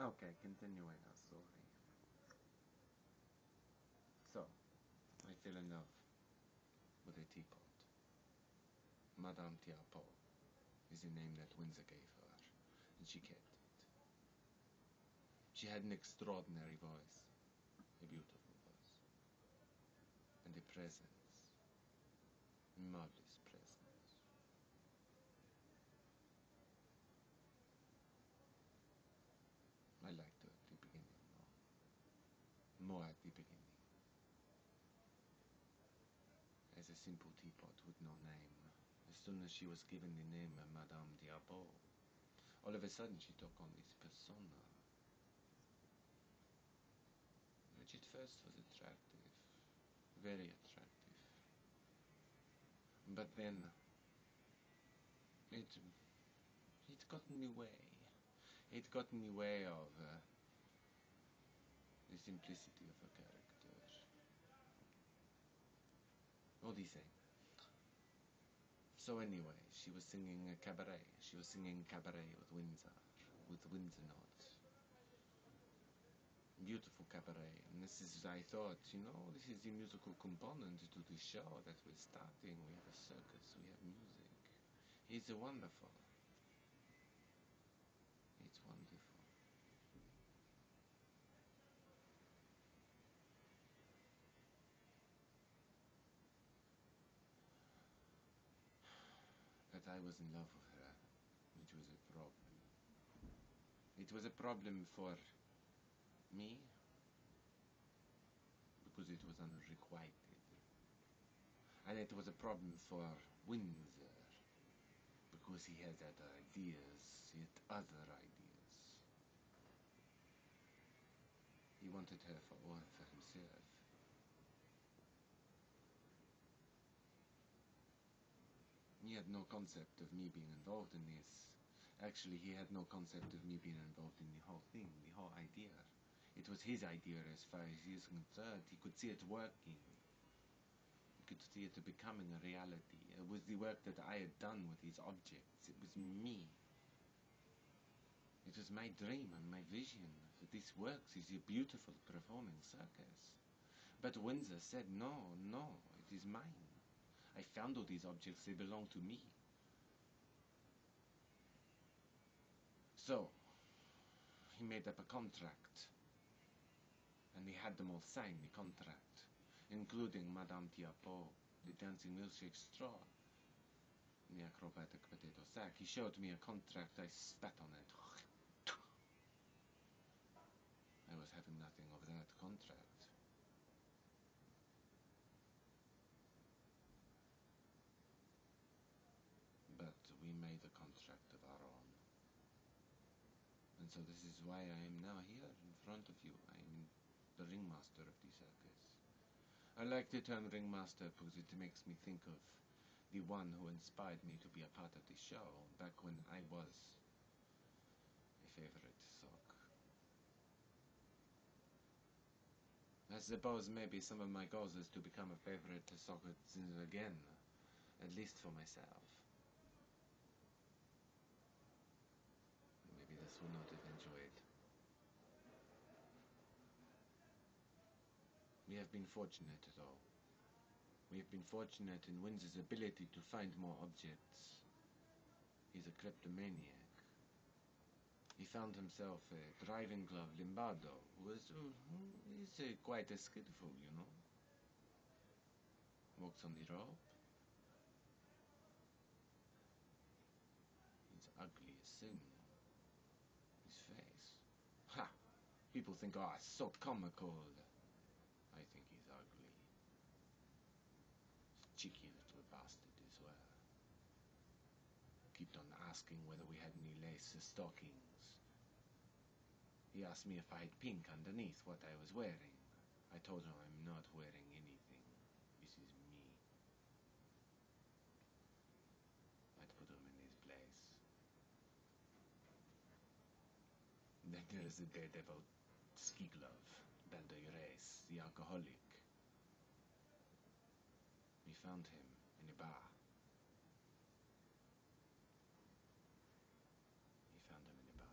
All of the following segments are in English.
Okay, continuing our story. So, I fell in love with a teapot. Madame Tiapo is the name that Windsor gave her, and she kept it. She had an extraordinary voice, a beautiful voice, and a presence, a marvelous presence. I liked her at the beginning more at the beginning. As a simple teapot with no name, as soon as she was given the name of Madame Diabo, all of a sudden she took on this persona, which at first was attractive, very attractive. But then, it got in the way. It got in the way of the simplicity of her character. All the same. So anyway, she was singing a cabaret. She was singing cabaret with Windsor notes. Beautiful cabaret. And this is, I thought, this is the musical component to the show that we're starting. We have a circus, we have music. It's wonderful. It's wonderful. But I was in love with her, which was a problem. It was a problem for me, because it was unrequited. And it was a problem for Windsor, because he had other ideas, He wanted her for all for himself. He had no concept of me being involved in this. Actually, he had no concept of me being involved in the whole thing, the whole idea. It was his idea as far as he was concerned. He could see it working. He could see it becoming a reality. It was the work that I had done with these objects. It was me. It was my dream and my vision that this works is a beautiful performing circus. But Windsor said, no, it is mine. I found all these objects, they belong to me. So, he made up a contract, and he had them all sign the contract, including Madame Tiapo, the dancing milkshake straw, and the acrobatic potato sack. He showed me a contract, I spat on it. I was having nothing of that contract. But we made a contract of our own. And so this is why I am now here in front of you. I am the ringmaster of the circus. I like the term ringmaster because it makes me think of the one who inspired me to be a part of the show back when I was a favorite sock. I suppose maybe some of my goals is to become a favorite sock again, at least for myself. Maybe this will not eventuate. We have been fortunate, though. We have been fortunate in Windsor's ability to find more objects. He's a kleptomaniac. He found himself a driving glove Lombardo, who is quite a skillful, Walks on the rope. He's ugly as sin. His face. Ha! People think, oh, it's so comical. I think he's ugly. He's a cheeky little bastard as well. Kept on asking whether we had any lace stockings. He asked me if I had pink underneath what I was wearing. I told him I'm not wearing anything. This is me. I'd put him in his place. Then there is the daredevil ski glove, Baldeures, the alcoholic. We found him in a bar. We found him in a bar.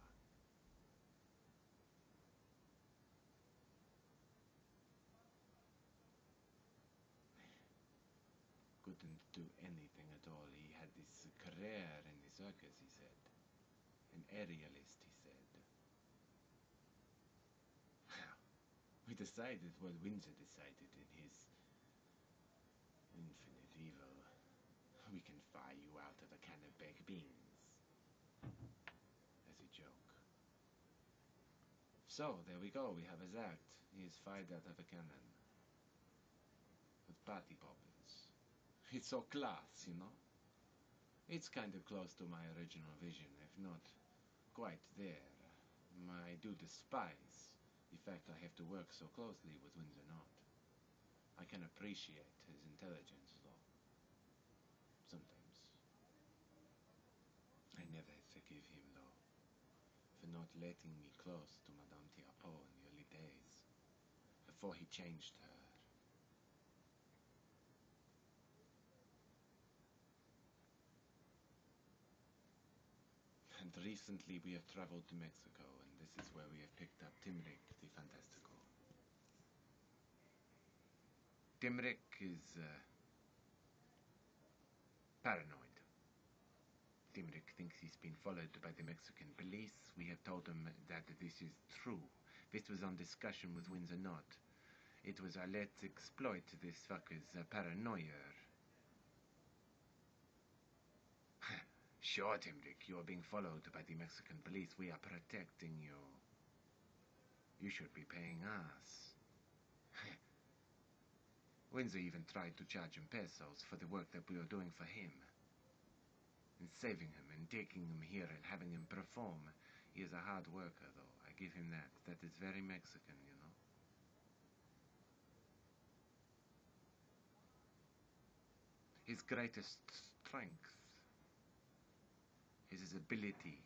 couldn't do anything at all. He had this career in the circus, he said. An aerialist, he said. We decided, well, Windsor decided in his infinite evil, we can fire you out of a can of baked beans. As a joke. So, there we go, we have his act. He is fired out of a cannon. With party poppers. It's so class, you know? It's kind of close to my original vision, if not quite there. I do despise the fact I have to work so closely with Windsor Knot. I can appreciate his intelligence, though. Sometimes. I never forgive him, though, for not letting me close to Madame Tiapo in the early days, before he changed her. And recently we have traveled to Mexico, and this is where we have picked up Timrick the Fantastical. Timrick is paranoid. Timrick thinks he's been followed by the Mexican police. We have told him that this is true. This was on discussion with Windsor Knot. It was a let's exploit this fucker's paranoia. Sure, Timrick, you are being followed by the Mexican police. We are protecting you. You should be paying us. Windsor even tried to charge him pesos for the work that we are doing for him. And saving him and taking him here and having him perform. He is a hard worker, though. I give him that. That is very Mexican, you know. His greatest strength is his ability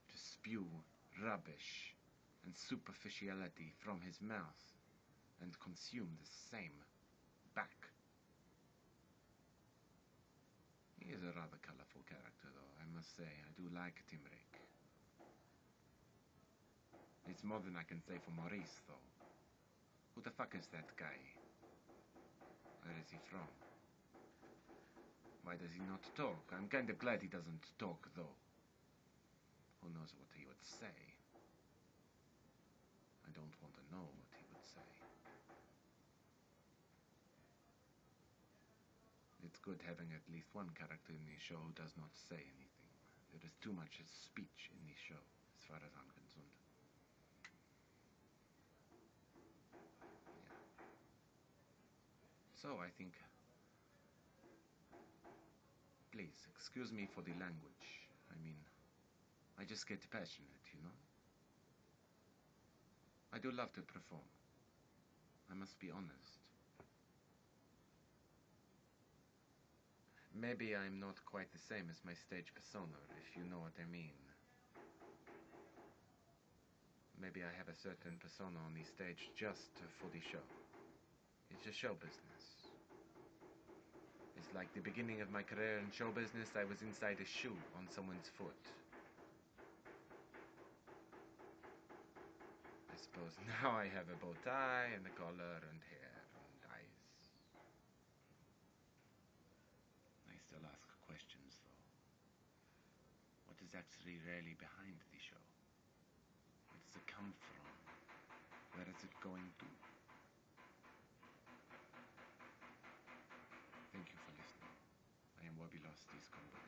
to spew rubbish and superficiality from his mouth and consume the same back. He is a rather colorful character, though, I must say. I do like Timrick. It's more than I can say for Maurice, though. Who the fuck is that guy? Where is he from? Why does he not talk? I'm kind of glad he doesn't talk, though. Who knows what he would say? I don't want to know what he would say. It's good having at least one character in the show who does not say anything. There is too much speech in the show, as far as I'm concerned. Yeah. So, I think... Please, excuse me for the language. I mean, I just get passionate, you know? I do love to perform. I must be honest. Maybe I'm not quite the same as my stage persona, if you know what I mean. Maybe I have a certain persona on the stage just for the show. It's a show business. It's like the beginning of my career in show business. I was inside a shoe on someone's foot. I suppose now I have a bow tie and a collar and hair and eyes. I still ask questions, though. What is actually really behind the show? Where does it come from? Where is it going to? Thank you for listening. I am Wobulous Discombobulous.